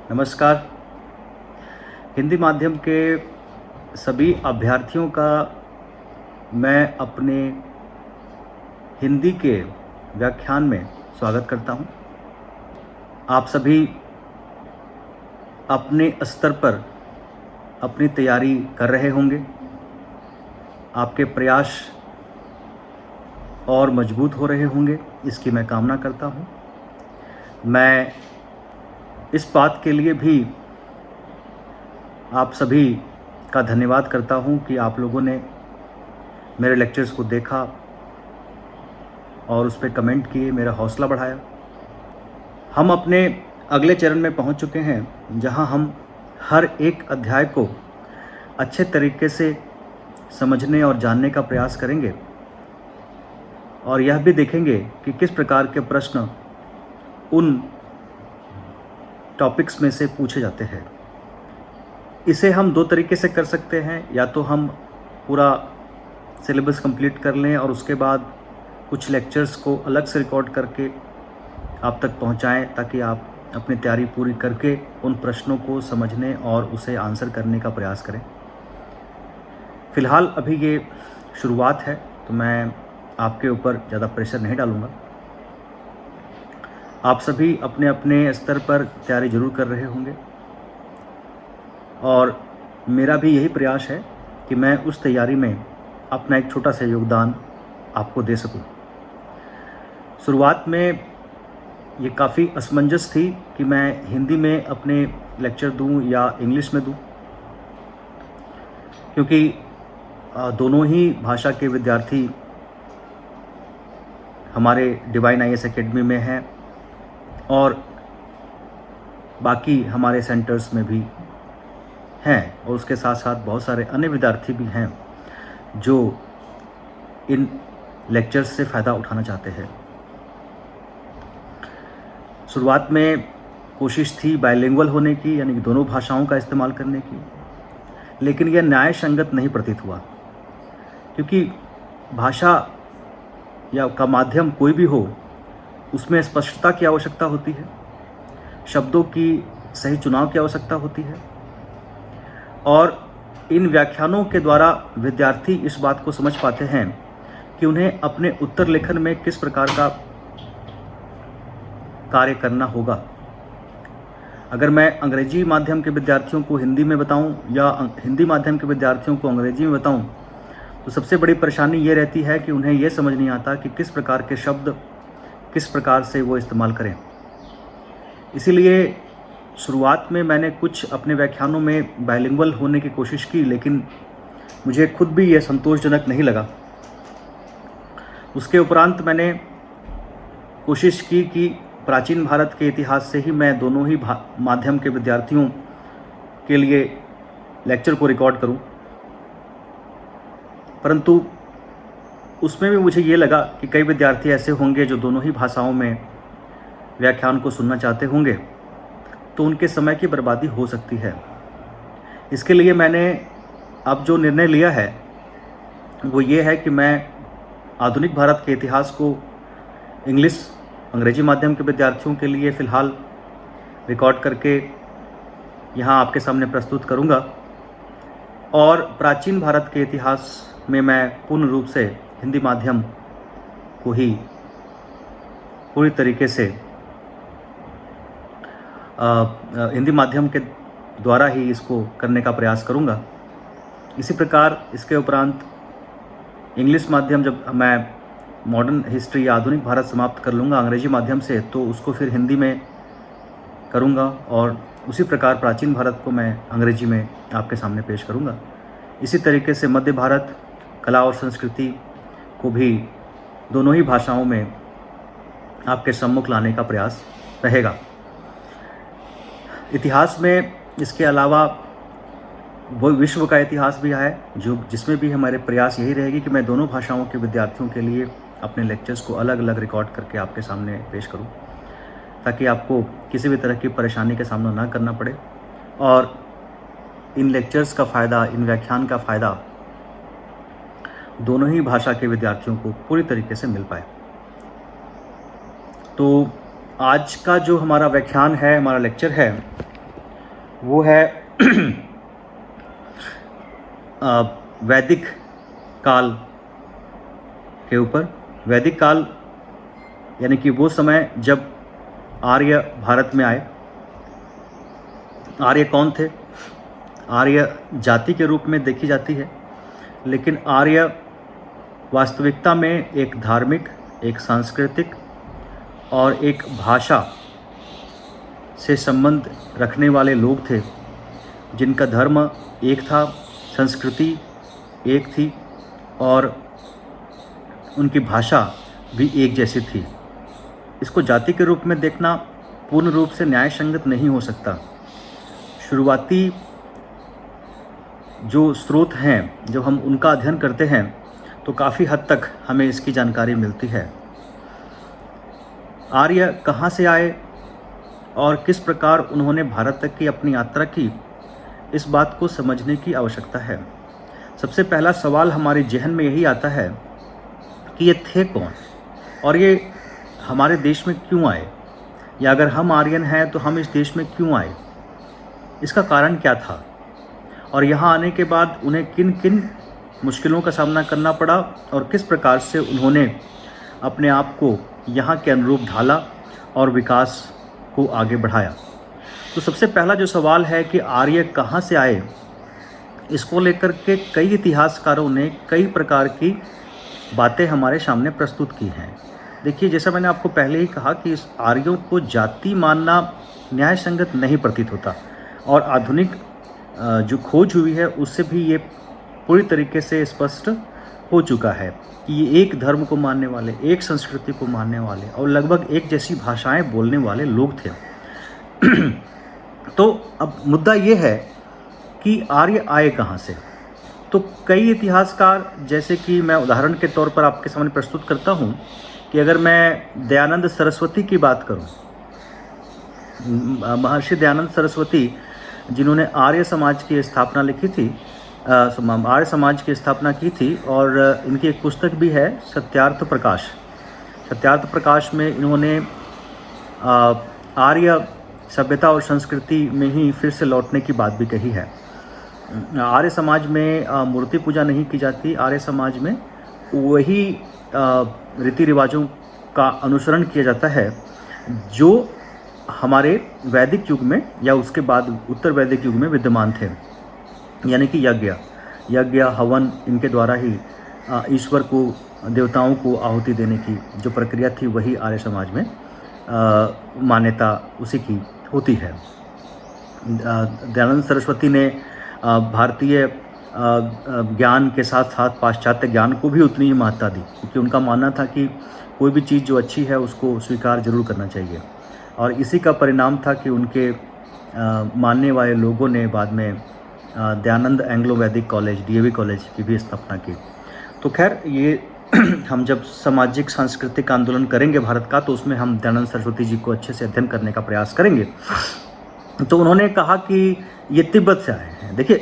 नमस्कार। हिंदी माध्यम के सभी अभ्यर्थियों का मैं अपने हिंदी के व्याख्यान में स्वागत करता हूं। आप सभी अपने स्तर पर अपनी तैयारी कर रहे होंगे। आपके प्रयास और मजबूत हो रहे होंगे, इसकी मैं कामना करता हूं। मैं इस बात के लिए भी आप सभी का धन्यवाद करता हूं कि आप लोगों ने मेरे लेक्चर्स को देखा और उस पर कमेंट किए, मेरा हौसला बढ़ाया। हम अपने अगले चरण में पहुंच चुके हैं, जहां हम हर एक अध्याय को अच्छे तरीके से समझने और जानने का प्रयास करेंगे और यह भी देखेंगे कि किस प्रकार के प्रश्न उन टॉपिक्स में से पूछे जाते हैं। इसे हम दो तरीके से कर सकते हैं, या तो हम पूरा सिलेबस कंप्लीट कर लें और उसके बाद कुछ लेक्चर्स को अलग से रिकॉर्ड करके आप तक पहुंचाएं, ताकि आप अपनी तैयारी पूरी करके उन प्रश्नों को समझने और उसे आंसर करने का प्रयास करें। फ़िलहाल अभी ये शुरुआत है, तो मैं आपके ऊपर ज़्यादा प्रेशर नहीं डालूँगा। आप सभी अपने अपने स्तर पर तैयारी ज़रूर कर रहे होंगे और मेरा भी यही प्रयास है कि मैं उस तैयारी में अपना एक छोटा सा योगदान आपको दे सकूं। शुरुआत में ये काफ़ी असमंजस थी कि मैं हिंदी में अपने लेक्चर दूं या इंग्लिश में दूं, क्योंकि दोनों ही भाषा के विद्यार्थी हमारे डिवाइन आईएएस एकेडमी में हैं और बाकी हमारे सेंटर्स में भी हैं, और उसके साथ साथ बहुत सारे अन्य विद्यार्थी भी हैं जो इन लेक्चर्स से फ़ायदा उठाना चाहते हैं। शुरुआत में कोशिश थी बाइलिंगुअल होने की, यानी कि दोनों भाषाओं का इस्तेमाल करने की, लेकिन यह न्याय संगत नहीं प्रतीत हुआ, क्योंकि भाषा या का माध्यम कोई भी हो, उसमें स्पष्टता की आवश्यकता होती है, शब्दों की सही चुनाव की आवश्यकता होती है, और इन व्याख्यानों के द्वारा विद्यार्थी इस बात को समझ पाते हैं कि उन्हें अपने उत्तर लेखन में किस प्रकार का कार्य करना होगा। अगर मैं अंग्रेजी माध्यम के विद्यार्थियों को हिंदी में बताऊं या हिंदी माध्यम के विद्यार्थियों को अंग्रेजी में बताऊं, तो सबसे बड़ी परेशानी ये रहती है कि उन्हें यह समझ नहीं आता कि किस प्रकार के शब्द किस प्रकार से वो इस्तेमाल करें। इसीलिए शुरुआत में मैंने कुछ अपने व्याख्यानों में बाइलिंगुअल होने की कोशिश की, लेकिन मुझे खुद भी यह संतोषजनक नहीं लगा। उसके उपरांत मैंने कोशिश की कि प्राचीन भारत के इतिहास से ही मैं दोनों ही माध्यम के विद्यार्थियों के लिए लेक्चर को रिकॉर्ड करूं, परंतु उसमें भी मुझे ये लगा कि कई विद्यार्थी ऐसे होंगे जो दोनों ही भाषाओं में व्याख्यान को सुनना चाहते होंगे, तो उनके समय की बर्बादी हो सकती है। इसके लिए मैंने अब जो निर्णय लिया है वो ये है कि मैं आधुनिक भारत के इतिहास को अंग्रेजी माध्यम के विद्यार्थियों के लिए फ़िलहाल रिकॉर्ड करके यहाँ आपके सामने प्रस्तुत करूँगा, और प्राचीन भारत के इतिहास में मैं पूर्ण रूप से हिंदी माध्यम को ही पूरी तरीके से हिंदी माध्यम के द्वारा ही इसको करने का प्रयास करूंगा। इसी प्रकार इसके उपरांत इंग्लिश माध्यम, जब मैं मॉडर्न हिस्ट्री या आधुनिक भारत समाप्त कर लूँगा अंग्रेजी माध्यम से, तो उसको फिर हिंदी में करूँगा, और उसी प्रकार प्राचीन भारत को मैं अंग्रेजी में आपके सामने पेश करूँगा। इसी तरीके से मध्य भारत, कला और संस्कृति को भी दोनों ही भाषाओं में आपके सम्मुख लाने का प्रयास रहेगा। इतिहास में इसके अलावा वो विश्व का इतिहास भी है, जिसमें भी हमारे प्रयास यही रहेगी कि मैं दोनों भाषाओं के विद्यार्थियों के लिए अपने लेक्चर्स को अलग अलग रिकॉर्ड करके आपके सामने पेश करूं, ताकि आपको किसी भी तरह की परेशानी का सामना ना करना पड़े और इन लेक्चर्स का फ़ायदा, इन व्याख्यान का फ़ायदा दोनों ही भाषा के विद्यार्थियों को पूरी तरीके से मिल पाए। तो आज का जो हमारा व्याख्यान है, हमारा लेक्चर है, वो है वैदिक काल के ऊपर। वैदिक काल यानी कि वो समय जब आर्य भारत में आए। आर्य कौन थे? आर्य जाति के रूप में देखी जाती है, लेकिन आर्य वास्तविकता में एक धार्मिक, एक सांस्कृतिक और एक भाषा से संबंध रखने वाले लोग थे, जिनका धर्म एक था, संस्कृति एक थी और उनकी भाषा भी एक जैसी थी। इसको जाति के रूप में देखना पूर्ण रूप से न्याय संगत नहीं हो सकता। शुरुआती जो स्रोत हैं, जब हम उनका अध्ययन करते हैं तो काफ़ी हद तक हमें इसकी जानकारी मिलती है। आर्य कहाँ से आए और किस प्रकार उन्होंने भारत तक की अपनी यात्रा की, इस बात को समझने की आवश्यकता है। सबसे पहला सवाल हमारे जहन में यही आता है कि ये थे कौन और ये हमारे देश में क्यों आए, या अगर हम आर्यन हैं तो हम इस देश में क्यों आए, इसका कारण क्या था और यहाँ आने के बाद उन्हें किन किन मुश्किलों का सामना करना पड़ा और किस प्रकार से उन्होंने अपने आप को यहाँ के अनुरूप ढाला और विकास को आगे बढ़ाया। तो सबसे पहला जो सवाल है कि आर्य कहाँ से आए, इसको लेकर के कई इतिहासकारों ने कई प्रकार की बातें हमारे सामने प्रस्तुत की हैं। देखिए, जैसा मैंने आपको पहले ही कहा कि इस आर्यों को जाति मानना न्याय संगत नहीं प्रतीत होता और आधुनिक जो खोज हुई है उससे भी ये पूरी तरीके से स्पष्ट हो चुका है कि ये एक धर्म को मानने वाले, एक संस्कृति को मानने वाले और लगभग एक जैसी भाषाएं बोलने वाले लोग थे। तो अब मुद्दा ये है कि आर्य आए कहाँ से। तो कई इतिहासकार, जैसे कि मैं उदाहरण के तौर पर आपके सामने प्रस्तुत करता हूँ कि अगर मैं दयानंद सरस्वती की बात करूँ, महर्षि दयानंद सरस्वती जिन्होंने आर्य समाज की स्थापना लिखी थी, आर्य समाज की स्थापना की थी और इनकी एक पुस्तक भी है सत्यार्थ प्रकाश। सत्यार्थ प्रकाश में इन्होंने आर्य सभ्यता और संस्कृति में ही फिर से लौटने की बात भी कही है। आर्य समाज में मूर्ति पूजा नहीं की जाती। आर्य समाज में वही रीति रिवाजों का अनुसरण किया जाता है जो हमारे वैदिक युग में या उसके बाद उत्तर वैदिक युग में विद्यमान थे, यानी कि यज्ञ हवन, इनके द्वारा ही ईश्वर को, देवताओं को आहुति देने की जो प्रक्रिया थी वही आर्य समाज में मान्यता उसी की होती है। दयानंद सरस्वती ने भारतीय ज्ञान के साथ साथ पाश्चात्य ज्ञान को भी उतनी ही महत्ता दी, क्योंकि उनका मानना था कि कोई भी चीज़ जो अच्छी है उसको स्वीकार जरूर करना चाहिए। और इसी का परिणाम था कि उनके मानने वाले लोगों ने बाद में दयानंद एंग्लो वैदिक कॉलेज, डीएवी कॉलेज की भी स्थापना की। तो खैर, ये हम जब सामाजिक सांस्कृतिक आंदोलन करेंगे भारत का, तो उसमें हम दयानंद सरस्वती जी को अच्छे से अध्ययन करने का प्रयास करेंगे। तो उन्होंने कहा कि ये तिब्बत से आए हैं। देखिए,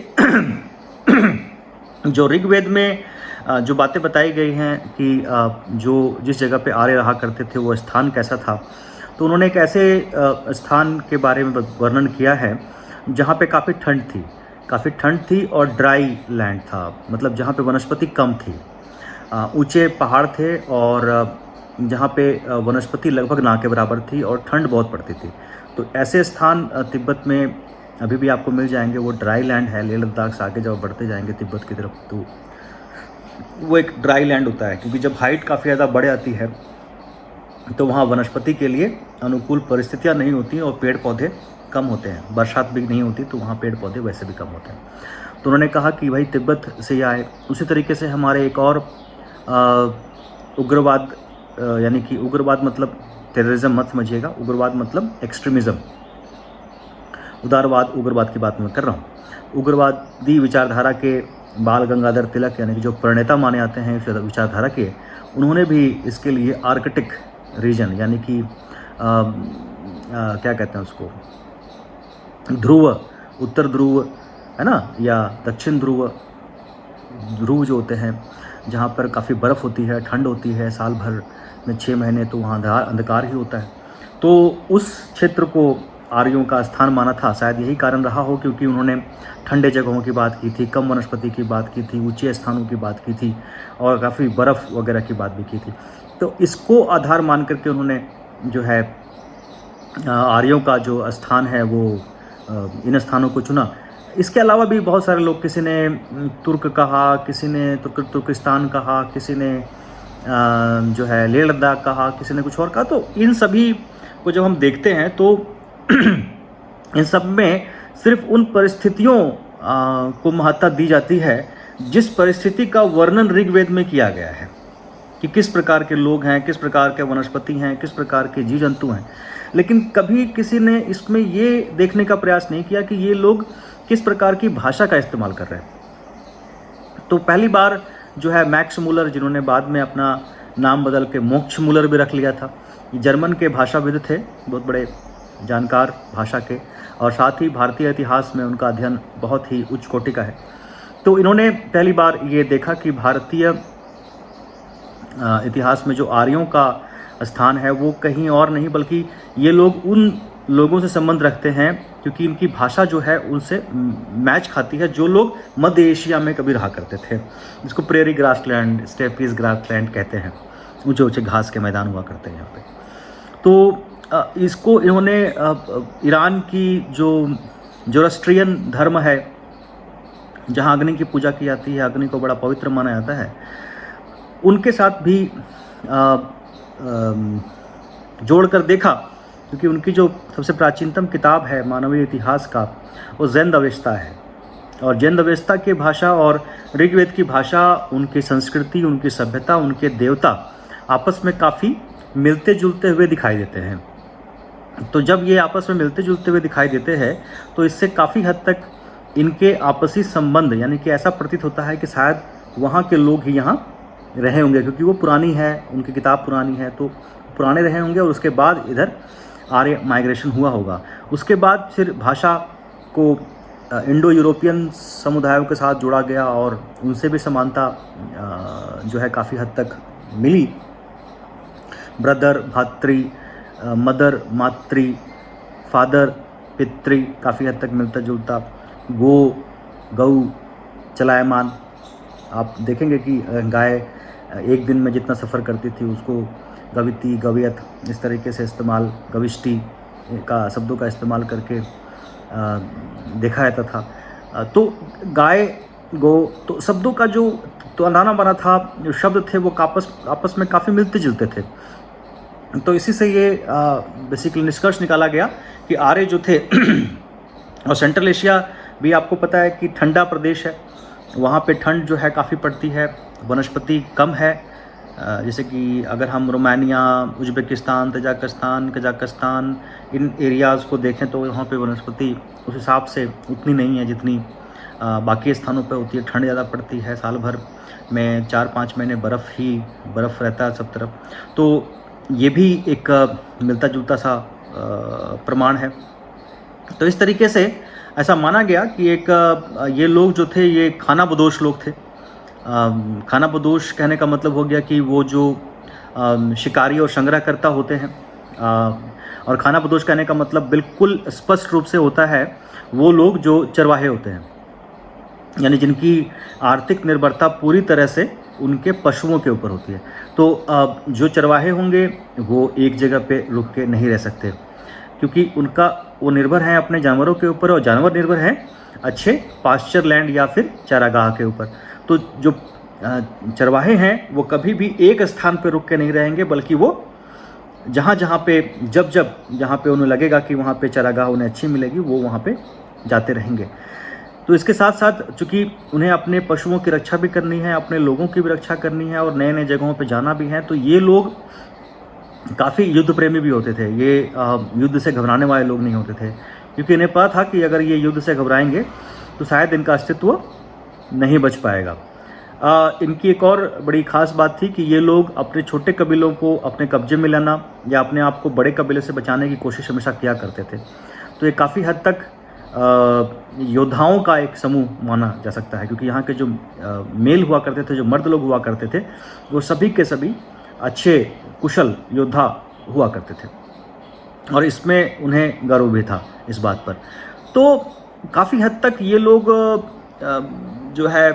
जो ऋग्वेद में जो बातें बताई गई हैं कि जो जिस जगह पे आर्य रहा करते थे वो स्थान कैसा था, तो उन्होंने एक ऐसे स्थान के बारे में वर्णन किया है जहाँ पे काफ़ी ठंड थी और ड्राई लैंड था, मतलब जहाँ पे वनस्पति कम थी। ऊंचे पहाड़ थे और जहाँ पे वनस्पति लगभग ना के बराबर थी और ठंड बहुत पड़ती थी। तो ऐसे स्थान तिब्बत में अभी भी आपको मिल जाएंगे। वो ड्राई लैंड है। लेह लद्दाख से आगे जब बढ़ते जाएंगे तिब्बत की तरफ, तो वो एक ड्राई लैंड होता है, क्योंकि जब हाइट काफ़ी ज़्यादा बढ़ जाती है तो वहाँ वनस्पति के लिए अनुकूल परिस्थितियाँ नहीं होती और पेड़ पौधे कम होते हैं। बरसात भी नहीं होती तो वहाँ पेड़ पौधे वैसे भी कम होते हैं। तो उन्होंने कहा कि भाई तिब्बत से आए। उसी तरीके से हमारे एक और उग्रवाद, यानी कि उग्रवाद मतलब टेररिज्म मत समझिएगा, उग्रवाद मतलब एक्सट्रीमिज़म, उदारवाद उग्रवाद की बात मैं कर रहा हूँ। उग्रवादी विचारधारा के बाल गंगाधर तिलक, यानी कि जो प्रणेता माने जाते हैं इस विचारधारा के, उन्होंने भी इसके लिए आर्कटिक रीजन, यानी कि क्या कहते हैं उसको, ध्रुव, उत्तर ध्रुव है ना, या दक्षिण ध्रुव, ध्रुव जो होते हैं जहाँ पर काफ़ी बर्फ़ होती है, ठंड होती है, साल भर में 6 महीने तो वहाँ अंधकार ही होता है। तो उस क्षेत्र को आर्यों का स्थान माना था। शायद यही कारण रहा हो, क्योंकि उन्होंने ठंडे जगहों की बात की थी, कम वनस्पति की बात की थी, ऊंचे स्थानों की बात की थी और काफ़ी बर्फ़ वगैरह की बात भी की थी। तो इसको आधार मान करके उन्होंने जो है आर्यों का जो स्थान है वो इन स्थानों को चुना। इसके अलावा भी बहुत सारे लोग, किसी ने तुर्क कहा, किसी ने तुर्किस्तान कहा, किसी ने जो है लेह लद्दाख कहा, किसी ने कुछ और कहा। तो इन सभी को जब हम देखते हैं तो इन सब में सिर्फ उन परिस्थितियों को महत्ता दी जाती है जिस परिस्थिति का वर्णन ऋग्वेद में किया गया है, कि किस प्रकार के लोग हैं, किस प्रकार के वनस्पति हैं, किस प्रकार के जीव जंतु हैं। लेकिन कभी किसी ने इसमें ये देखने का प्रयास नहीं किया कि ये लोग किस प्रकार की भाषा का इस्तेमाल कर रहे हैं। तो पहली बार जो है मैक्स मूलर, जिन्होंने बाद में अपना नाम बदल के मोक्ष मूलर भी रख लिया था, ये जर्मन के भाषाविद थे, बहुत बड़े जानकार भाषा के, और साथ ही भारतीय इतिहास में उनका अध्ययन बहुत ही उच्च कोटि का है। तो इन्होंने पहली बार ये देखा कि भारतीय इतिहास में जो आर्यों का स्थान है वो कहीं और नहीं, बल्कि ये लोग उन लोगों से संबंध रखते हैं क्योंकि इनकी भाषा जो है उनसे मैच खाती है जो लोग मध्य एशिया में कभी रहा करते थे, जिसको प्रेरी ग्रासलैंड, स्टेपीज ग्रासलैंड कहते हैं, ऊंचे ऊंचे घास के मैदान हुआ करते हैं यहाँ पे। तो इसको इन्होंने ईरान की जो जोरास्ट्रियन धर्म है, जहाँ अग्नि की पूजा की जाती है, अग्नि को बड़ा पवित्र माना जाता है, उनके साथ भी जोड़कर देखा, क्योंकि उनकी जो सबसे प्राचीनतम किताब है मानवीय इतिहास का, वो जैन अवेस्ता है। और जैन अवेस्ता की भाषा और ऋग्वेद की भाषा, उनकी संस्कृति, उनकी सभ्यता, उनके देवता आपस में काफ़ी मिलते जुलते हुए दिखाई देते हैं। तो जब ये आपस में मिलते जुलते हुए दिखाई देते हैं तो इससे काफ़ी हद तक इनके आपसी संबंध, यानी कि ऐसा प्रतीत होता है कि शायद वहाँ के लोग ही यहाँ रहे होंगे, क्योंकि वो पुरानी है, उनकी किताब पुरानी है, तो पुराने रहे होंगे और उसके बाद इधर आर्य माइग्रेशन हुआ होगा। उसके बाद फिर भाषा को इंडो यूरोपियन समुदायों के साथ जोड़ा गया और उनसे भी समानता जो है काफ़ी हद तक मिली। ब्रदर, भातृ, मदर, मातृ, फादर, पितृ, काफ़ी हद तक मिलता जुलता। गऊ, चलायमान, आप देखेंगे कि गाय एक दिन में जितना सफ़र करती थी उसको गविती, गवियत इस तरीके से इस्तेमाल, गविष्टि का शब्दों का इस्तेमाल करके देखा जाता था। तो गाय, गो, तो शब्दों का जो तो अनाना बना था, जो शब्द थे वो आपस में काफ़ी मिलते जुलते थे। तो इसी से ये बेसिकली निष्कर्ष निकाला गया कि आर्य जो थे और सेंट्रल एशिया भी आपको पता है कि ठंडा प्रदेश है, वहाँ पे ठंड जो है काफ़ी पड़ती है, वनस्पति कम है। जैसे कि अगर हम रोमानिया, उज़्बेकिस्तान, कजाकिस्तान इन एरियाज़ को देखें तो वहाँ पे वनस्पति उस हिसाब से उतनी नहीं है जितनी बाकी स्थानों पे होती है। ठंड ज़्यादा पड़ती है, साल भर में 4-5 महीने बर्फ़ रहता है सब तरफ। तो ये भी एक मिलता जुलता सा प्रमाण है। तो इस तरीके से ऐसा माना गया कि एक ये लोग जो थे ये खानाबदोश लोग थे। खानाबदोश कहने का मतलब हो गया कि वो जो शिकारी और संग्रहकर्ता होते हैं, और खानाबदोश कहने का मतलब बिल्कुल स्पष्ट रूप से होता है वो लोग जो चरवाहे होते हैं, यानी जिनकी आर्थिक निर्भरता पूरी तरह से उनके पशुओं के ऊपर होती है। तो जो चरवाहे होंगे वो एक जगह पे रुक के नहीं रह सकते, क्योंकि वो निर्भर हैं अपने जानवरों के ऊपर, और जानवर निर्भर हैं अच्छे पास्चर लैंड या फिर चारागाह के ऊपर। तो जो चरवाहे हैं वो कभी भी एक स्थान पर रुक के नहीं रहेंगे, बल्कि वो जहाँ पे जहाँ पे उन्हें लगेगा कि वहाँ पे चारागाह उन्हें अच्छी मिलेगी, वो वहाँ पे जाते रहेंगे। तो इसके साथ साथ चूँकि उन्हें अपने पशुओं की रक्षा भी करनी है, अपने लोगों की भी रक्षा करनी है और नए नए जगहों पे जाना भी है, तो ये लोग काफ़ी युद्ध प्रेमी भी होते थे। ये युद्ध से घबराने वाले लोग नहीं होते थे, क्योंकि इन्हें पता था कि अगर ये युद्ध से घबराएंगे तो शायद इनका अस्तित्व नहीं बच पाएगा। इनकी एक और बड़ी ख़ास बात थी कि ये लोग अपने छोटे कबीलों को अपने कब्जे में लाना या अपने आप को बड़े कबीले से बचाने की कोशिश हमेशा किया करते थे। तो ये काफ़ी हद तक योद्धाओं का एक समूह माना जा सकता है, क्योंकि यहाँ के जो मेल हुआ करते थे, जो मर्द लोग हुआ करते थे, वो सभी के सभी अच्छे कुशल योद्धा हुआ करते थे। और इसमें उन्हें गर्व भी था इस बात पर। तो काफ़ी हद तक ये लोग जो है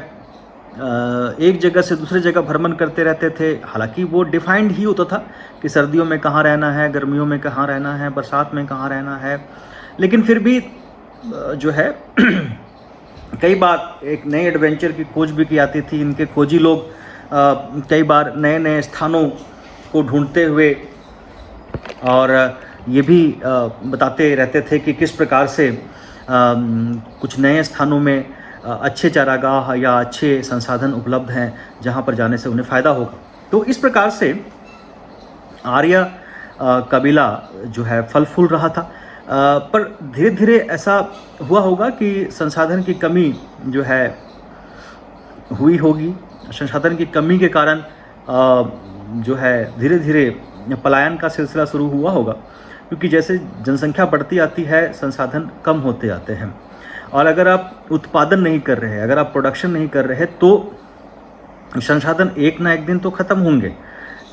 एक जगह से दूसरी जगह भ्रमण करते रहते थे। हालांकि वो डिफाइंड ही होता था कि सर्दियों में कहाँ रहना है, गर्मियों में कहाँ रहना है, बरसात में कहाँ रहना है, लेकिन फिर भी जो है कई बार एक नए एडवेंचर की खोज भी की जाती थी। इनके खोजी लोग कई बार नए नए स्थानों को ढूंढते हुए और ये भी बताते रहते थे कि किस प्रकार से कुछ नए स्थानों में अच्छे चारागाह या अच्छे संसाधन उपलब्ध हैं जहाँ पर जाने से उन्हें फ़ायदा होगा। तो इस प्रकार से आर्य कबीला जो है फल फूल रहा था। पर धीरे धीरे ऐसा हुआ होगा कि संसाधन की कमी जो है हुई होगी। संसाधन की कमी के कारण जो है धीरे धीरे पलायन का सिलसिला शुरू हुआ होगा, क्योंकि जैसे जनसंख्या बढ़ती आती है संसाधन कम होते आते हैं। और अगर आप उत्पादन नहीं कर रहे, अगर आप प्रोडक्शन नहीं कर रहे तो संसाधन एक ना एक दिन तो ख़त्म होंगे।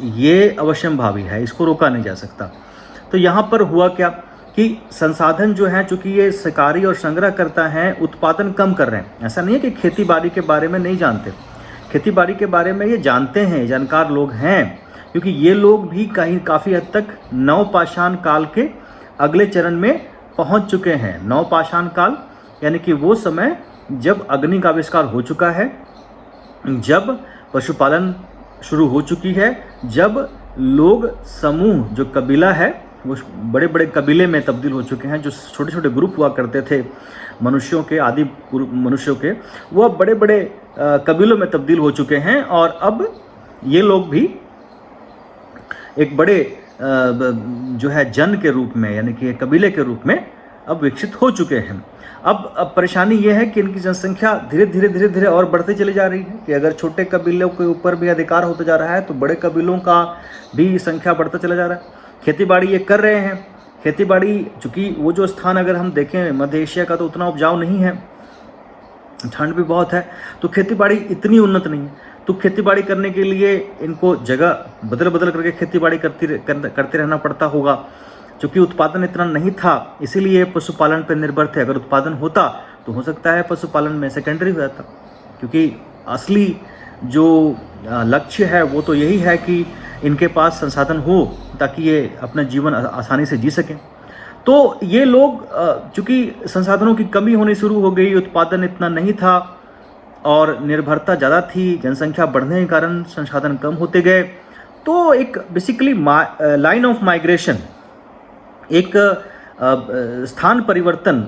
ये अवश्यंभावी है, इसको रोका नहीं जा सकता। तो यहाँ पर हुआ क्या कि संसाधन जो है, चूँकि ये शिकारी और संग्रह करता है, उत्पादन कम कर रहे हैं। ऐसा नहीं है कि खेती बाड़ी के बारे में नहीं जानते, खेती बाड़ी के बारे में ये जानते हैं, जानकार लोग हैं, क्योंकि ये लोग भी काफ़ी हद तक नवपाषाण काल के अगले चरण में पहुंच चुके हैं। नवपाषाण काल यानी कि वो समय जब अग्नि का आविष्कार हो चुका है, जब पशुपालन शुरू हो चुकी है, जब लोग समूह जो कबीला है वो बड़े बड़े कबीले में तब्दील हो चुके हैं। जो छोटे छोटे ग्रुप हुआ करते थे मनुष्यों के, आदि मनुष्यों के, वो अब बड़े बड़े कबीलों में तब्दील हो चुके हैं। और अब ये लोग भी एक बड़े जो है जन के रूप में यानी कि कबीले के रूप में अब विकसित हो चुके हैं। अब परेशानी ये है कि इनकी जनसंख्या धीरे धीरे और बढ़ती चली जा रही है कि अगर छोटे कबीलों के ऊपर भी अधिकार होता जा रहा है तो बड़े कबीलों का भी संख्या बढ़ता चला जा रहा है। खेती बाड़ी ये कर रहे हैं। खेती बाड़ी चूँकि वो जो स्थान अगर हम देखें मध्य एशिया का, तो उतना उपजाऊ नहीं है, ठंड भी बहुत है, तो खेती बाड़ी इतनी उन्नत नहीं है। तो खेती बाड़ी करने के लिए इनको जगह बदल बदल करके खेती बाड़ी करते रहना पड़ता होगा। चूँकि उत्पादन इतना नहीं था इसीलिए पशुपालन पर निर्भर थे। अगर उत्पादन होता तो हो सकता है पशुपालन में सेकेंडरी हो जाता, क्योंकि असली जो लक्ष्य है वो तो यही है कि इनके पास संसाधन हो ताकि ये अपना जीवन आसानी से जी सकें। तो ये लोग चूँकि संसाधनों की कमी होनी शुरू हो गई, उत्पादन इतना नहीं था और निर्भरता ज़्यादा थी, जनसंख्या बढ़ने के कारण संसाधन कम होते गए। तो एक बेसिकली लाइन ऑफ माइग्रेशन, एक स्थान परिवर्तन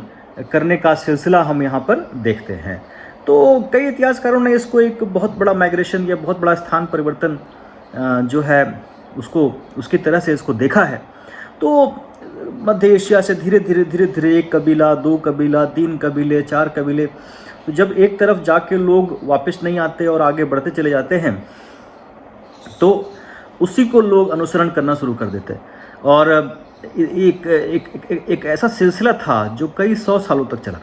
करने का सिलसिला हम यहाँ पर देखते हैं। तो कई इतिहासकारों ने इसको एक बहुत बड़ा माइग्रेशन या बहुत बड़ा स्थान परिवर्तन जो है उसको उसकी तरह से इसको देखा है। तो मध्य एशिया से धीरे धीरे एक कबीला, दो कबीला, तीन कबीले, चार कबीले, तो जब एक तरफ जाके लोग वापस नहीं आते और आगे बढ़ते चले जाते हैं तो उसी को लोग अनुसरण करना शुरू कर देते हैं। और एक ऐसा सिलसिला था जो कई 100 सालों तक चला,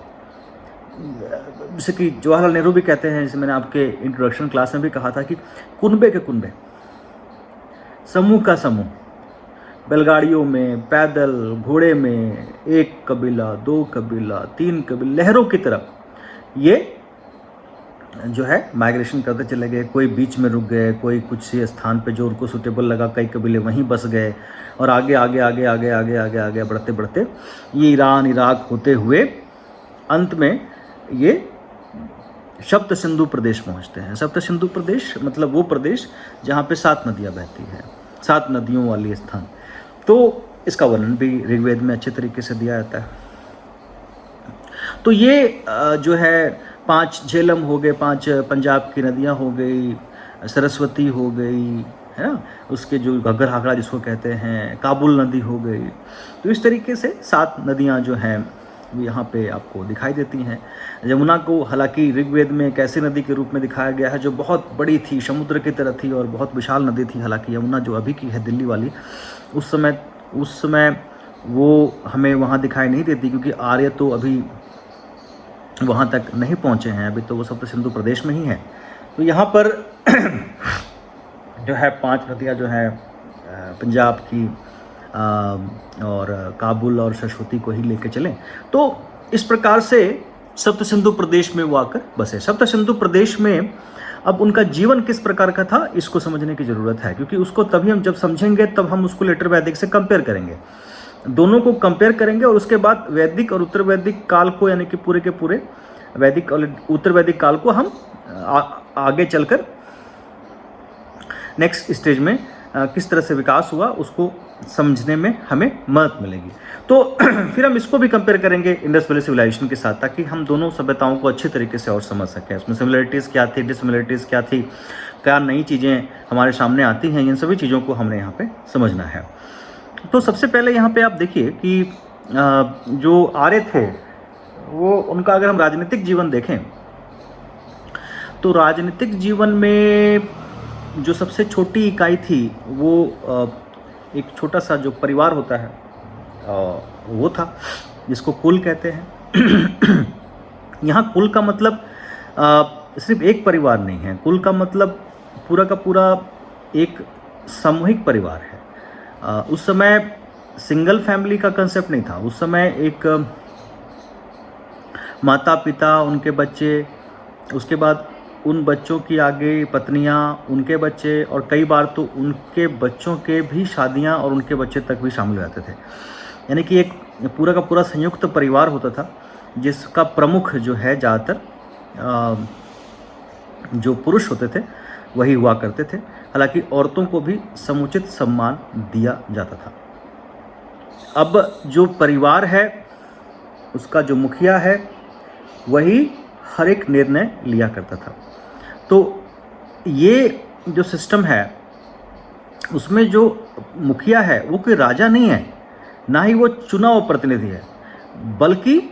जैसे कि जवाहरलाल नेहरू भी कहते हैं, जैसे मैंने आपके इंट्रोडक्शन क्लास में भी कहा था कि कुनबे के कुनबे, समूह का समूह, बैलगाड़ियों में, पैदल, घोड़े में, एक कबीला, दो कबीला, तीन कबीले, लहरों की तरफ ये जो है माइग्रेशन करते चले गए। कोई बीच में रुक गए, कोई कुछ स्थान पे जो उनको सूटेबल लगा, कई कबीले वहीं बस गए और आगे आगे आगे आगे आगे आगे आगे बढ़ते बढ़ते ये ईरान, इराक होते हुए अंत में ये सप्त सिंधु प्रदेश पहुंचते हैं। सप्त सिंधु प्रदेश मतलब वो प्रदेश जहाँ पे 7 नदियाँ बहती हैं, 7 नदियों वाली स्थान। तो इसका वर्णन भी ऋग्वेद में अच्छे तरीके से दिया जाता है। तो ये जो है 5 झेलम हो गए, 5 पंजाब की नदियाँ हो गई, सरस्वती हो गई, है ना, उसके जो घग्गर हाकड़ा जिसको कहते हैं, काबुल नदी हो गई। तो इस तरीके से 7 नदियाँ जो हैं वो यहाँ पे आपको दिखाई देती हैं। यमुना को हालांकि ऋग्वेद में एक ऐसी नदी के रूप में दिखाया गया है जो बहुत बड़ी थी, समुद्र की तरह थी और बहुत विशाल नदी थी। हालांकि यमुना जो अभी की है दिल्ली वाली, उस समय वो हमें वहाँ दिखाई नहीं देती, क्योंकि आर्य तो अभी वहाँ तक नहीं पहुँचे हैं, अभी तो वो सप्त सिंधु प्रदेश में ही है। तो यहाँ पर जो है 5 नदियाँ जो हैं पंजाब की, और काबुल और सरस्वती को ही लेके चलें। तो इस प्रकार से सप्त सिंधु प्रदेश में वो आकर बसे। सप्त सिंधु प्रदेश में अब उनका जीवन किस प्रकार का था, इसको समझने की ज़रूरत है, क्योंकि उसको तभी हम जब समझेंगे तब हम उसको लेटर वैदिक से कंपेयर करेंगे, दोनों को कंपेयर करेंगे और उसके बाद वैदिक और उत्तर वैदिक काल को, यानी कि पूरे के पूरे वैदिक और उत्तर वैदिक काल को हम आगे चलकर नेक्स्ट स्टेज में किस तरह से विकास हुआ उसको समझने में हमें मदद मिलेगी। तो फिर हम इसको भी कंपेयर करेंगे इंडस वैली सिविलाइजेशन के साथ, ताकि हम दोनों सभ्यताओं को अच्छी तरीके से और समझ सकें। उसमें सिमिलरिटीज़ क्या थी, डिसमिलरिटीज़ क्या थी, क्या नई चीज़ें हमारे सामने आती हैं, इन सभी चीज़ों को हमने यहाँ पे समझना है। तो सबसे पहले यहाँ पे आप देखिए कि जो आर्य थे वो, उनका अगर हम राजनीतिक जीवन देखें तो राजनीतिक जीवन में जो सबसे छोटी इकाई थी वो एक छोटा सा जो परिवार होता है वो था, जिसको कुल कहते हैं। यहाँ कुल का मतलब सिर्फ एक परिवार नहीं है, कुल का मतलब पूरा का पूरा एक सामूहिक परिवार है। उस समय सिंगल फैमिली का कंसेप्ट नहीं था, उस समय एक माता पिता, उनके बच्चे, उसके बाद उन बच्चों की आगे पत्नियां, उनके बच्चे, और कई बार तो उनके बच्चों के भी शादियां और उनके बच्चे तक भी शामिल हो जाते थे। यानी कि एक पूरा का पूरा संयुक्त परिवार होता था, जिसका प्रमुख जो है ज़्यादातर जो पुरुष होते थे वही हुआ करते थे। हालांकि औरतों को भी समुचित सम्मान दिया जाता था। अब जो परिवार है उसका जो मुखिया है वही हर एक निर्णय लिया करता था। तो ये जो सिस्टम है उसमें जो मुखिया है वो कोई राजा नहीं है, ना ही वो चुना हुआ प्रतिनिधि है, बल्कि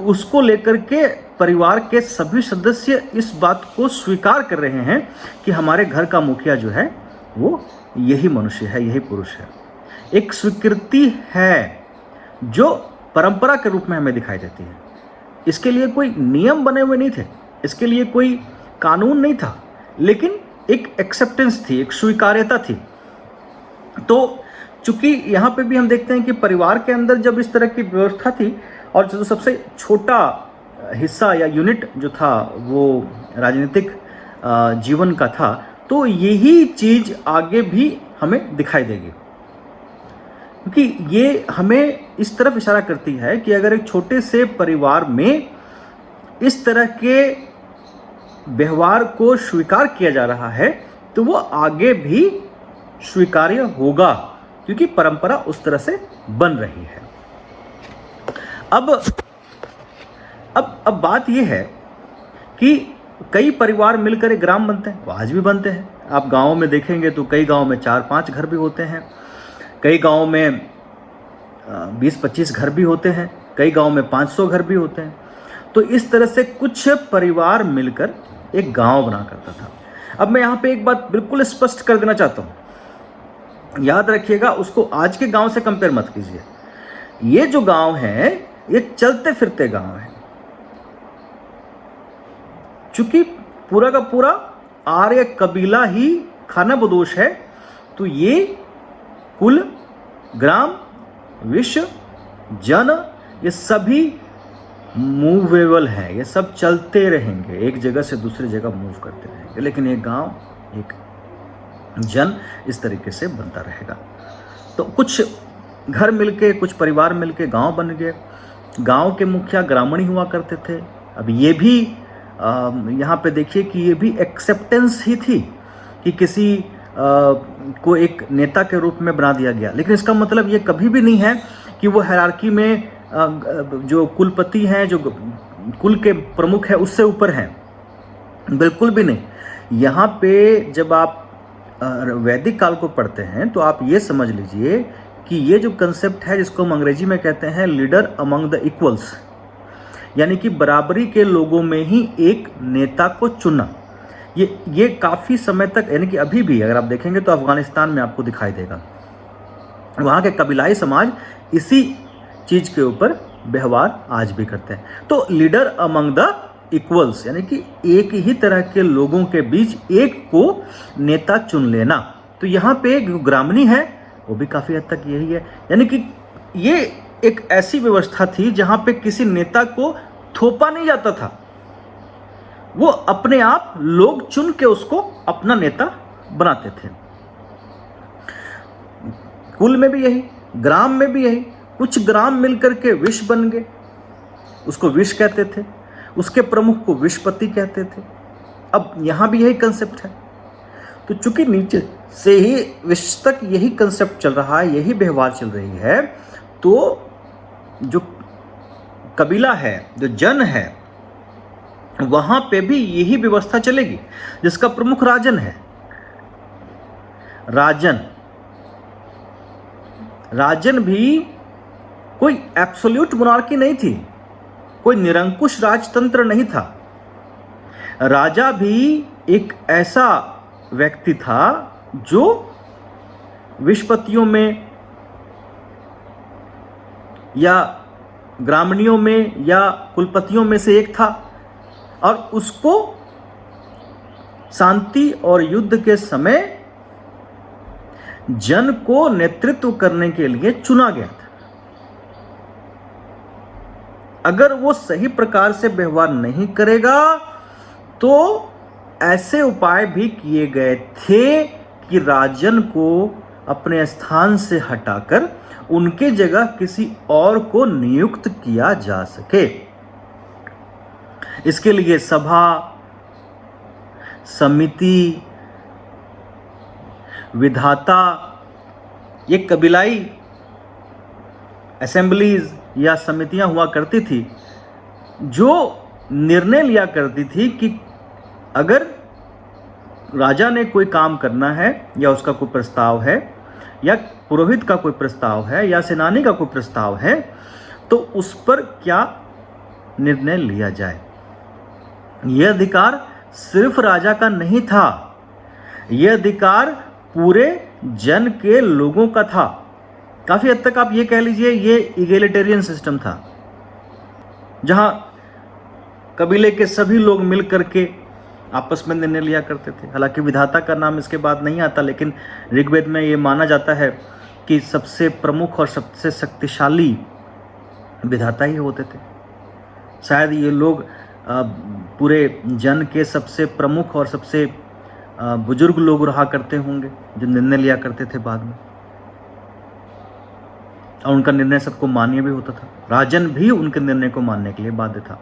उसको लेकर के परिवार के सभी सदस्य इस बात को स्वीकार कर रहे हैं कि हमारे घर का मुखिया जो है वो यही मनुष्य है, यही पुरुष है। एक स्वीकृति है जो परंपरा के रूप में हमें दिखाई देती है। इसके लिए कोई नियम बने हुए नहीं थे, इसके लिए कोई कानून नहीं था, लेकिन एक एक्सेप्टेंस थी, एक स्वीकार्यता थी। तो चूंकि यहाँ पे भी हम देखते हैं कि परिवार के अंदर जब इस तरह की व्यवस्था थी और जो सबसे छोटा हिस्सा या यूनिट जो था वो राजनीतिक जीवन का था, तो यही चीज़ आगे भी हमें दिखाई देगी, क्योंकि ये हमें इस तरफ इशारा करती है कि अगर एक छोटे से परिवार में इस तरह के व्यवहार को स्वीकार किया जा रहा है तो वो आगे भी स्वीकार्य होगा, क्योंकि परंपरा उस तरह से बन रही है। अब बात यह है कि कई परिवार मिलकर एक ग्राम बनते हैं, वो आज भी बनते हैं। आप गाँव में देखेंगे तो कई गाँव में 4-5 घर भी होते हैं, कई गाँव में 20-25 घर भी होते हैं, कई गाँव में 500 घर भी होते हैं। तो इस तरह से कुछ परिवार मिलकर एक गांव बना करता था। अब मैं यहाँ पे एक बात बिल्कुल स्पष्ट कर देना चाहता हूँ, याद रखिएगा, उसको आज के गांव से कंपेयर मत कीजिए। ये जो गांव है ये चलते फिरते गांव है, चूंकि पूरा का पूरा आर्य कबीला ही खानाबदोश है, तो ये कुल, ग्राम, विश्व, जन, ये सभी मूवेबल है, ये सब चलते रहेंगे, एक जगह से दूसरी जगह मूव करते रहेंगे। लेकिन एक गांव, एक जन इस तरीके से बनता रहेगा। तो कुछ घर मिलके, कुछ परिवार मिलके गांव बन गए। गांव के मुखिया ग्रामीण हुआ करते थे। अब ये भी यहाँ पे देखिए कि ये भी एक्सेप्टेंस ही थी कि किसी को एक नेता के रूप में बना दिया गया, लेकिन इसका मतलब ये कभी भी नहीं है कि वो हायरार्की में जो कुलपति हैं, जो कुल के प्रमुख हैं, उससे ऊपर हैं, बिल्कुल भी नहीं। यहाँ पे जब आप वैदिक काल को पढ़ते हैं तो आप ये समझ लीजिए कि ये जो कंसेप्ट है जिसको हम अंग्रेजी में कहते हैं लीडर अमंग द इक्वल्स, यानी कि बराबरी के लोगों में ही एक नेता को चुनना, ये काफ़ी समय तक, यानी कि अभी भी अगर आप देखेंगे तो अफगानिस्तान में आपको दिखाई देगा, वहाँ के कबीलाई समाज इसी चीज़ के ऊपर व्यवहार आज भी करते हैं। तो लीडर अमंग द इक्वल्स, यानी कि एक ही तरह के लोगों के बीच एक को नेता चुन लेना। तो यहाँ पे ग्रामणी है वो भी काफ़ी हद तक यही है। यानी कि ये एक ऐसी व्यवस्था थी जहां पे किसी नेता को थोपा नहीं जाता था, वो अपने आप लोग चुन के उसको अपना नेता बनाते थे। कुल में भी यही, ग्राम में भी यही, कुछ ग्राम मिलकर के विष बन गए, उसको विष कहते थे, उसके प्रमुख को विषपति कहते थे। अब यहां भी यही कंसेप्ट है। तो चूंकि नीचे से ही विश्व तक यही कंसेप्ट चल रहा है, यही व्यवहार चल रही है, तो जो कबीला है, जो जन है, वहां पे भी यही व्यवस्था चलेगी, जिसका प्रमुख राजन है। राजन भी कोई एब्सोल्यूट मोनार्की नहीं थी, कोई निरंकुश राजतंत्र नहीं था। राजा भी एक ऐसा व्यक्ति था जो विषपतियों में या ग्रामणियों में या कुलपतियों में से एक था, और उसको शांति और युद्ध के समय जन को नेतृत्व करने के लिए चुना गया था। अगर वो सही प्रकार से व्यवहार नहीं करेगा तो ऐसे उपाय भी किए गए थे कि राजन को अपने स्थान से हटाकर उनके जगह किसी और को नियुक्त किया जा सके। इसके लिए सभा, समिति, विधाता, ये कबीलाई असेंबलीज या समितियां हुआ करती थी जो निर्णय लिया करती थी कि अगर राजा ने कोई काम करना है या उसका कोई प्रस्ताव है या पुरोहित का कोई प्रस्ताव है या सेनानी का कोई प्रस्ताव है तो उस पर क्या निर्णय लिया जाए। यह अधिकार सिर्फ राजा का नहीं था, यह अधिकार पूरे जन के लोगों का था। काफी हद तक आप ये कह लीजिए ये इगैलिटेरियन सिस्टम था, जहां कबीले के सभी लोग मिल करके आपस में निर्णय लिया करते थे। हालांकि विधाता का नाम इसके बाद नहीं आता, लेकिन ऋग्वेद में ये माना जाता है कि सबसे प्रमुख और सबसे शक्तिशाली विधाता ही होते थे। शायद ये लोग पूरे जन के सबसे प्रमुख और सबसे बुजुर्ग लोग रहा करते होंगे जो निर्णय लिया करते थे बाद में, और उनका निर्णय सबको मान्य भी होता था। राजन भी उनके निर्णय को मानने के लिए बाध्य था।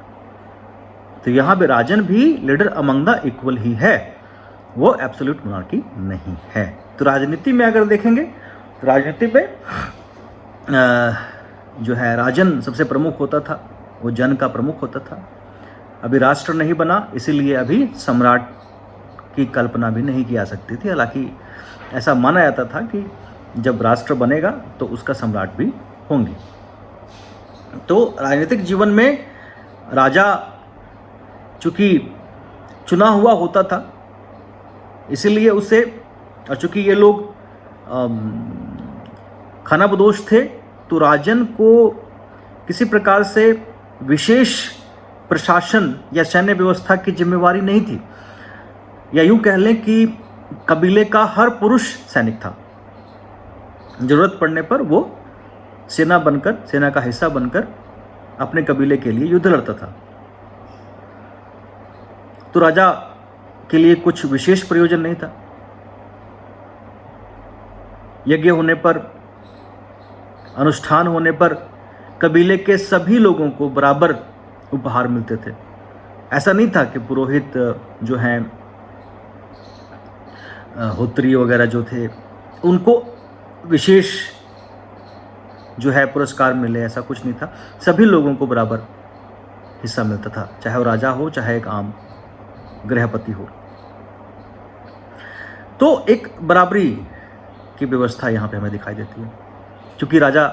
तो यहाँ पे राजन भी लीडर अमंग द इक्वल ही है, वो एब्सोल्यूट मोनार्की नहीं है। तो राजनीति में अगर देखेंगे तो राजनीति में जो है राजन सबसे प्रमुख होता था, वो जन का प्रमुख होता था। अभी राष्ट्र नहीं बना, इसीलिए अभी सम्राट की कल्पना भी नहीं की जा सकती थी। हालांकि ऐसा माना जाता था कि जब राष्ट्र बनेगा तो उसका सम्राट भी होंगे। तो राजनीतिक जीवन में राजा चूंकि चुना हुआ होता था, इसीलिए उसे, और चूंकि ये लोग खानाबदोश थे, तो राजन को किसी प्रकार से विशेष प्रशासन या सैन्य व्यवस्था की जिम्मेवारी नहीं थी, या यूं कह लें कि कबीले का हर पुरुष सैनिक था। जरूरत पड़ने पर वो सेना बनकर, सेना का हिस्सा बनकर अपने कबीले के लिए युद्ध लड़ता था। तो राजा के लिए कुछ विशेष प्रयोजन नहीं था। यज्ञ होने पर, अनुष्ठान होने पर कबीले के सभी लोगों को बराबर उपहार मिलते थे। ऐसा नहीं था कि पुरोहित जो हैं, होत्री वगैरह जो थे, उनको विशेष जो है पुरस्कार मिले, ऐसा कुछ नहीं था। सभी लोगों को बराबर हिस्सा मिलता था, चाहे वो राजा हो चाहे एक आम गृहपति हो। तो एक बराबरी की व्यवस्था यहाँ पे हमें दिखाई देती है। क्योंकि राजा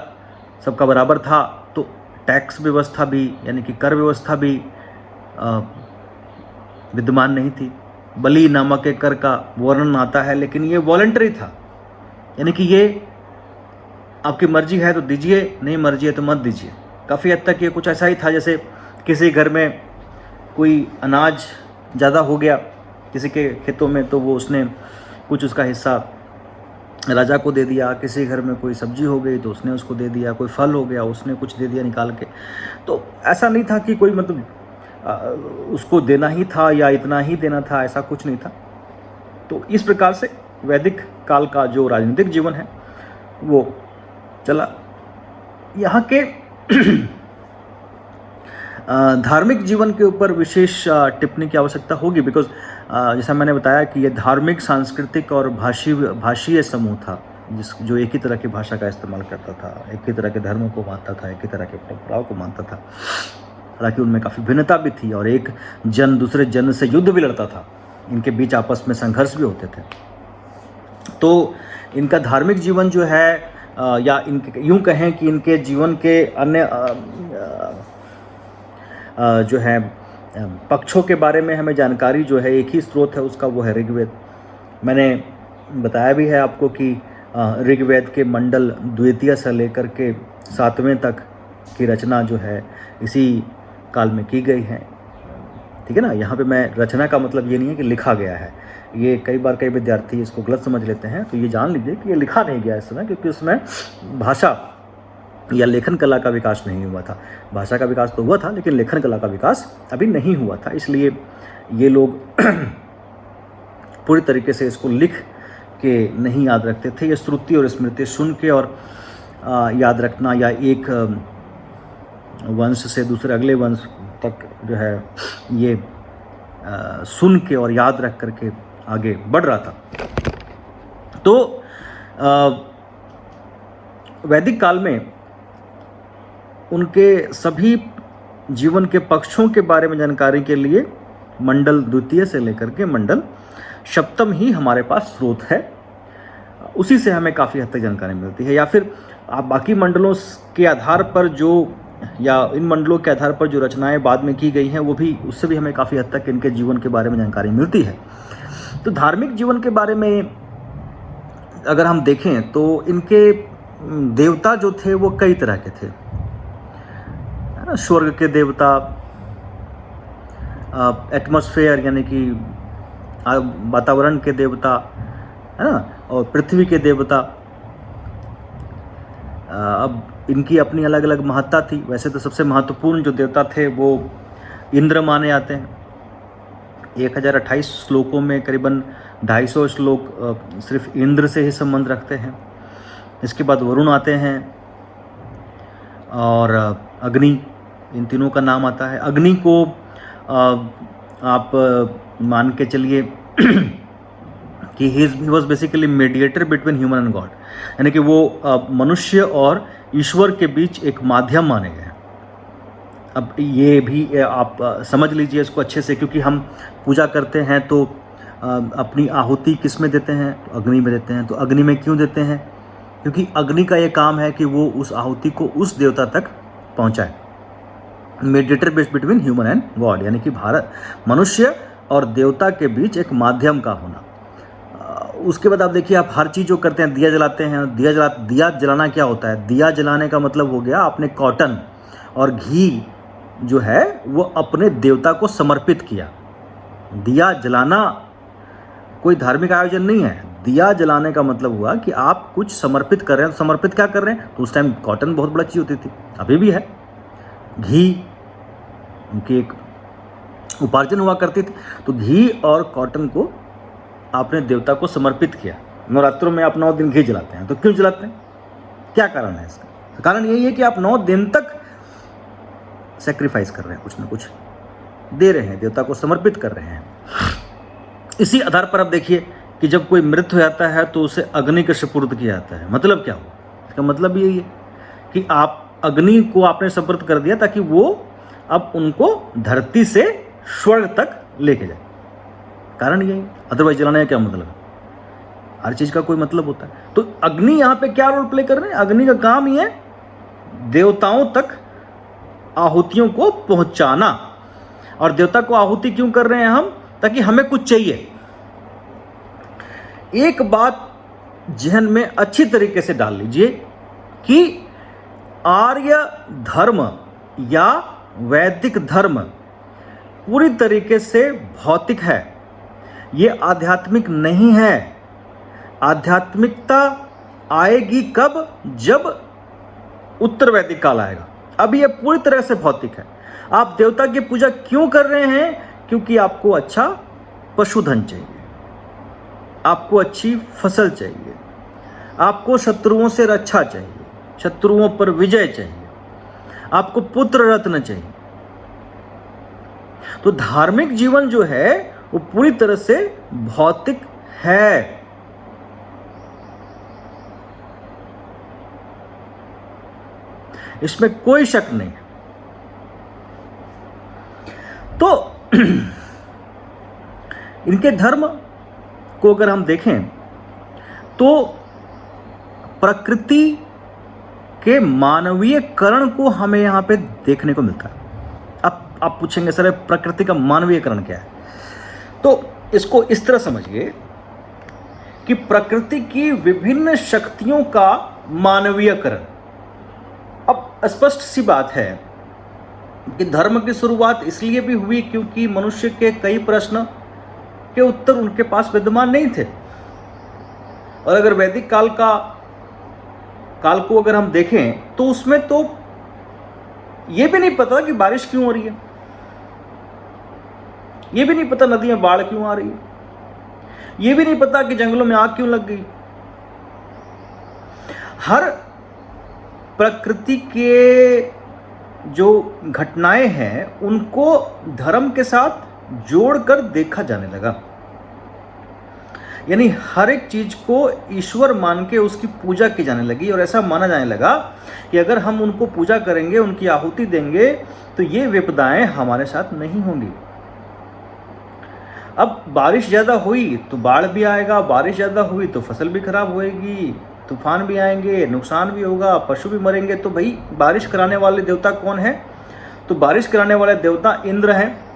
सबका बराबर था तो टैक्स व्यवस्था भी, यानी कि कर व्यवस्था भी विद्यमान नहीं थी। बलि नामक एक कर का वर्णन आता है, लेकिन ये वॉलंटरी था, यानी कि ये आपकी मर्जी है तो दीजिए, नहीं मर्जी है तो मत दीजिए। काफ़ी हद तक ये कुछ ऐसा ही था जैसे किसी घर में कोई अनाज ज़्यादा हो गया किसी के खेतों में, तो वो उसने कुछ उसका हिस्सा राजा को दे दिया, किसी घर में कोई सब्जी हो गई तो उसने उसको दे दिया, कोई फल हो गया उसने कुछ दे दिया निकाल के। तो ऐसा नहीं था कि कोई मतलब उसको देना ही था या इतना ही देना था, ऐसा कुछ नहीं था। तो इस प्रकार से वैदिक काल का जो राजनीतिक जीवन है वो चला। यहाँ के धार्मिक जीवन के ऊपर विशेष टिप्पणी की आवश्यकता होगी, बिकॉज जैसा मैंने बताया कि ये धार्मिक, सांस्कृतिक और भाषीय समूह था जो एक ही तरह की भाषा का इस्तेमाल करता था, एक ही तरह के धर्मों को मानता था, एक ही तरह के परंपराओं को मानता था। हालांकि उनमें काफ़ी भिन्नता भी थी और एक जन दूसरे जन से युद्ध भी लड़ता था, इनके बीच आपस में संघर्ष भी होते थे। तो इनका धार्मिक जीवन जो है या इनके यूँ कहें कि इनके जीवन के अन्य जो है पक्षों के बारे में हमें जानकारी जो है एक ही स्रोत है उसका, वो है ऋग्वेद। मैंने बताया भी है आपको कि ऋग्वेद के मंडल द्वितीय से लेकर के 7वें तक की रचना जो है इसी काल में की गई है। ठीक है ना। यहाँ पे मैं रचना का मतलब ये नहीं है कि लिखा गया है, ये कई बार कई विद्यार्थी इसको गलत समझ लेते हैं। तो ये जान लीजिए कि ये लिखा नहीं गया इस समय, क्योंकि उसमें भाषा या लेखन कला का विकास नहीं हुआ था। भाषा का विकास तो हुआ था लेकिन लेखन कला का विकास अभी नहीं हुआ था, इसलिए ये लोग पूरी तरीके से इसको लिख के नहीं याद रखते थे। ये श्रुति और स्मृति सुन के और याद रखना या एक वंश से दूसरे अगले वंश तक जो है ये सुन के और याद रख करके आगे बढ़ रहा था। तो वैदिक काल में उनके सभी जीवन के पक्षों के बारे में जानकारी के लिए मंडल द्वितीय से लेकर के मंडल सप्तम ही हमारे पास स्रोत है, उसी से हमें काफ़ी हद तक जानकारी मिलती है। या फिर आप बाकी मंडलों के आधार पर जो या इन मंडलों के आधार पर जो रचनाएं बाद में की गई हैं वो भी, उससे भी हमें काफ़ी हद तक इनके जीवन के बारे में जानकारी मिलती है। तो धार्मिक जीवन के बारे में अगर हम देखें तो इनके देवता जो थे वो कई तरह के थे, है ना। स्वर्ग के देवता, एटमॉस्फेयर यानी कि वातावरण के देवता, है ना, और पृथ्वी के देवता। अब इनकी अपनी अलग अलग महत्ता थी। वैसे तो सबसे महत्वपूर्ण जो देवता थे वो इंद्र माने जाते हैं। 1028 श्लोकों में करीबन 250 श्लोक सिर्फ इंद्र से ही संबंध रखते हैं। इसके बाद वरुण आते हैं और अग्नि, इन तीनों का नाम आता है। अग्नि को आप मान के चलिए कि he was basically mediator between human and God, यानी कि वो मनुष्य और ईश्वर के बीच एक माध्यम माने गए। अब ये भी आप समझ लीजिए इसको अच्छे से, क्योंकि हम पूजा करते हैं तो अपनी आहुति किस में देते हैं, तो अग्नि में देते हैं। तो अग्नि में क्यों देते हैं? क्योंकि अग्नि का ये काम है कि वो उस आहुति को उस देवता तक पहुंचाए। Mediator between human and God, यानी कि मनुष्य और देवता के बीच एक माध्यम का होना। उसके बाद आप देखिए, आप हर चीज़ जो करते हैं, दिया जलाते हैं, दिया जलाना क्या होता है? दिया जलाने का मतलब हो गया आपने कॉटन और घी जो है वो अपने देवता को समर्पित किया। दिया जलाना कोई धार्मिक आयोजन नहीं है। दिया जलाने का मतलब हुआ कि आप कुछ समर्पित कर रहे हैं। समर्पित क्या कर रहे हैं? तो उस टाइम कॉटन बहुत बड़ा चीज़ होती थी, अभी भी है। घी उनकी एक उपार्जन हुआ करती थी, तो घी और कॉटन को आपने देवता को समर्पित किया। नवरात्रों में आप 9 दिन घी जलाते हैं, तो क्यों जलाते हैं? क्या कारण है इसका? तो कारण यही है कि आप 9 दिन तक सेक्रीफाइस कर रहे हैं, कुछ ना कुछ दे रहे हैं, देवता को समर्पित कर रहे हैं। इसी आधार पर आप देखिए कि जब कोई मृत हो जाता है तो उसे अग्नि के सुपुर्द किया जाता है। मतलब क्या हुआ? इसका मतलब यही है कि आप अग्नि को आपने सुपुर्द कर दिया ताकि वो अब उनको धरती से स्वर्ग तक लेके जाए। कारण यही, अदरवाइज जलाने का क्या मतलब है? हर चीज का कोई मतलब होता है। तो अग्नि यहाँ पे क्या रोल प्ले कर रहे हैं? अग्नि का काम ही है देवताओं तक आहुतियों को पहुंचाना। और देवता को आहुति क्यों कर रहे हैं हम? ताकि हमें कुछ चाहिए। एक बात जहन में अच्छी तरीके से डाल लीजिए कि आर्य धर्म या वैदिक धर्म पूरी तरीके से भौतिक है, ये आध्यात्मिक नहीं है। आध्यात्मिकता आएगी कब? जब उत्तर वैदिक काल आएगा। अभी ये पूरी तरह से भौतिक है। आप देवता की पूजा क्यों कर रहे हैं? क्योंकि आपको अच्छा पशुधन चाहिए, आपको अच्छी फसल चाहिए, आपको शत्रुओं से रक्षा चाहिए, शत्रुओं पर विजय चाहिए, आपको पुत्र रत्न चाहिए। तो धार्मिक जीवन जो है वो पूरी तरह से भौतिक है। इसमें कोई शक नहीं है। तो इनके धर्म को अगर हम देखें तो प्रकृति के मानवीयकरण को हमें यहां पे देखने को मिलता है। अब आप पूछेंगे सर प्रकृति का मानवीयकरण क्या है? तो इसको इस तरह समझिए कि प्रकृति की विभिन्न शक्तियों का मानवीयकरण। अब स्पष्ट सी बात है कि धर्म की शुरुआत इसलिए भी हुई क्योंकि मनुष्य के कई प्रश्न के उत्तर उनके पास विद्यमान नहीं थे। और अगर वैदिक काल को अगर हम देखें तो उसमें तो यह भी नहीं पता कि बारिश क्यों हो रही है, यह भी नहीं पता नदी में बाढ़ क्यों आ रही है, यह भी नहीं पता कि जंगलों में आग क्यों लग गई। हर प्रकृति के जो घटनाएं हैं उनको धर्म के साथ जोड़कर देखा जाने लगा। यानी हर एक चीज को ईश्वर मान के उसकी पूजा की जाने लगी और ऐसा माना जाने लगा कि अगर हम उनको पूजा करेंगे, उनकी आहुति देंगे तो ये विपदाएं हमारे साथ नहीं होंगी। अब बारिश ज्यादा हुई तो बाढ़ भी आएगा, बारिश ज्यादा हुई तो फसल भी खराब होएगी, तूफान भी आएंगे, नुकसान भी होगा, पशु भी मरेंगे। तो भाई बारिश कराने वाले देवता कौन है? तो बारिश कराने वाले देवता इंद्र हैं।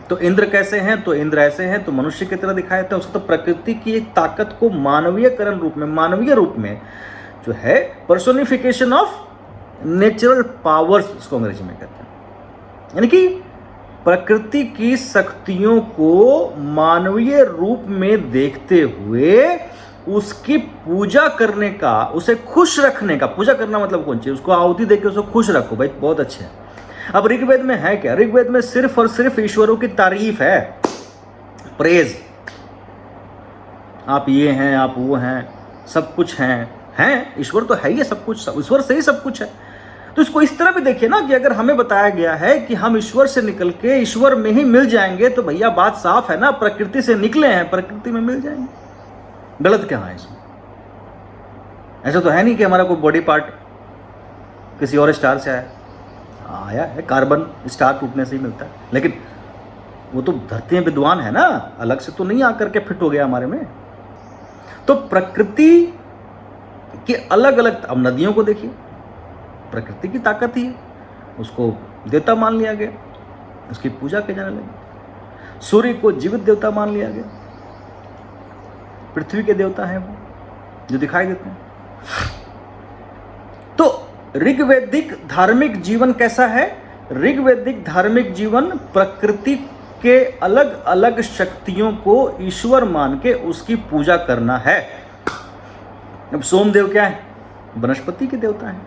तो इंद्र कैसे हैं? तो इंद्र ऐसे हैं, तो मनुष्य की तरह दिखाए थे। उसको तो प्रकृति की एक ताकत को मानवीयकरण रूप में, मानवीय रूप में जो है पर्सोनिफिकेशन ऑफ नेचुरल पावर्स इसको अंग्रेजी में कहते हैं। यानी कि प्रकृति की शक्तियों को मानवीय रूप में देखते हुए उसकी पूजा करने का, उसे खुश रखने का, पूजा करना मतलब कौन चीज? उसको आहुति देकर उसको खुश रखो, भाई बहुत अच्छे है। अब ऋग्वेद में है क्या? ऋग्वेद में सिर्फ और सिर्फ ईश्वरों की तारीफ है, प्रेज। आप ये हैं, आप वो हैं, सब कुछ हैं। ईश्वर तो है ही है, सब कुछ ईश्वर से ही सब कुछ है। तो इसको इस तरह भी देखिए ना कि अगर हमें बताया गया है कि हम ईश्वर से निकल के ईश्वर में ही मिल जाएंगे तो भैया बात साफ है ना, प्रकृति से निकले हैं, प्रकृति में मिल जाएंगे। गलत क्या है इसमें? ऐसा तो है नहीं कि हमारा कोई बॉडी पार्ट किसी और स्टार से आया है। कार्बन स्टार टूटने से ही मिलता है, लेकिन वो तो धरती में विद्वान है ना, अलग से तो नहीं आकर के फिट हो गया हमारे में। तो प्रकृति के अलग अलग, अब नदियों को देखिए, प्रकृति की ताकत ही है, उसको देवता मान लिया गया, उसकी पूजा की जाने लगी। सूर्य को जीवित देवता मान लिया गया, पृथ्वी के देवता हैं वो जो दिखाई देते हैं। तो ऋग्वैदिक धार्मिक जीवन कैसा है? ऋग्वैदिक धार्मिक जीवन प्रकृति के अलग अलग शक्तियों को ईश्वर मान के उसकी पूजा करना है। अब सोमदेव क्या है? वनस्पति के देवता है।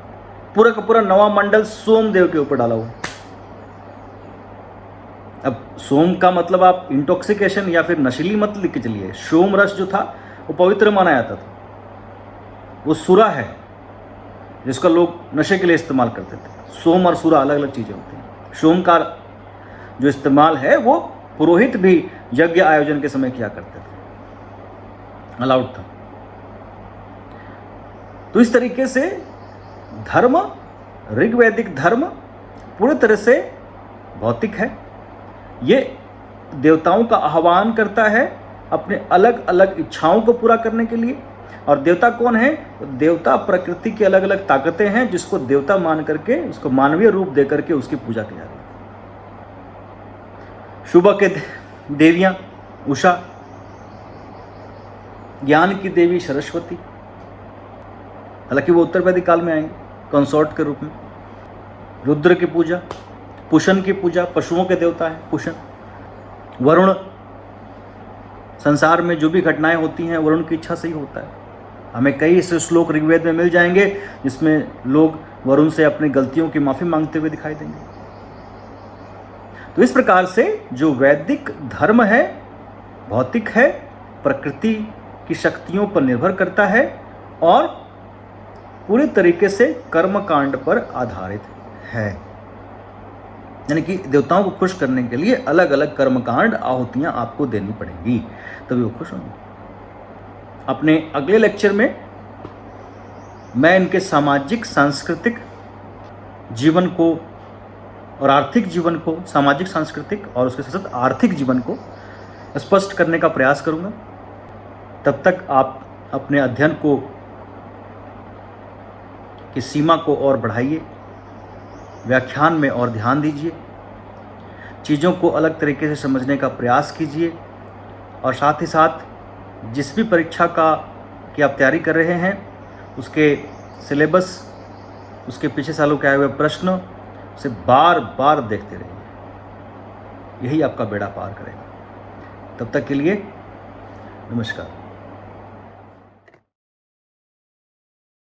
पूरा का पूरा नवा मंडल सोमदेव के ऊपर डाला हुआ। अब सोम का मतलब आप इंटॉक्सिकेशन या फिर नशीली मत लिख के चलिए। सोम रस जो था वो पवित्र माना जाता था, वो सुरा है जिसका लोग नशे के लिए इस्तेमाल करते थे। सोम और सुरा अलग अलग चीजें होती हैं। सोम का जो इस्तेमाल है वो पुरोहित भी यज्ञ आयोजन के समय किया करते थे, अलाउड था। तो इस तरीके से धर्म, ऋग्वैदिक धर्म पूरी तरह से भौतिक है। ये देवताओं का आह्वान करता है अपने अलग अलग इच्छाओं को पूरा करने के लिए। और देवता कौन है? देवता प्रकृति की अलग अलग ताकतें हैं जिसको देवता मान करके, उसको मानवीय रूप दे करके उसकी पूजा की जा रही है। सुबह के देवियां उषा, ज्ञान की देवी सरस्वती, हालांकि वो उत्तर वैदिक काल में आएंगे कंसोर्ट के रूप में। रुद्र की पूजा, पुषण की पूजा, पशुओं के देवता है पुषण। वरुण संसार में जो भी घटनाएं होती हैं वरुण की इच्छा से ही होता है। हमें कई ऐसे श्लोक ऋग्वेद में मिल जाएंगे जिसमें लोग वरुण से अपनी गलतियों की माफ़ी मांगते हुए दिखाई देंगे। तो इस प्रकार से जो वैदिक धर्म है भौतिक है, प्रकृति की शक्तियों पर निर्भर करता है और पूरी तरीके से कर्मकांड पर आधारित है। यानी कि देवताओं को खुश करने के लिए अलग अलग कर्मकांड आहुतियां आपको देनी पड़ेंगी, तभी वो खुश होंगे। अपने अगले लेक्चर में मैं इनके सामाजिक सांस्कृतिक जीवन को और आर्थिक जीवन को, सामाजिक सांस्कृतिक और उसके साथ साथ आर्थिक जीवन को स्पष्ट करने का प्रयास करूंगा। तब तक आप अपने अध्ययन को की सीमा को और बढ़ाइए, व्याख्यान में और ध्यान दीजिए, चीज़ों को अलग तरीके से समझने का प्रयास कीजिए और साथ ही साथ जिस भी परीक्षा की आप तैयारी कर रहे हैं उसके सिलेबस, उसके पिछले सालों के आए हुए प्रश्न उसे बार बार देखते रहिए। यही आपका बेड़ा पार करेगा। तब तक के लिए नमस्कार।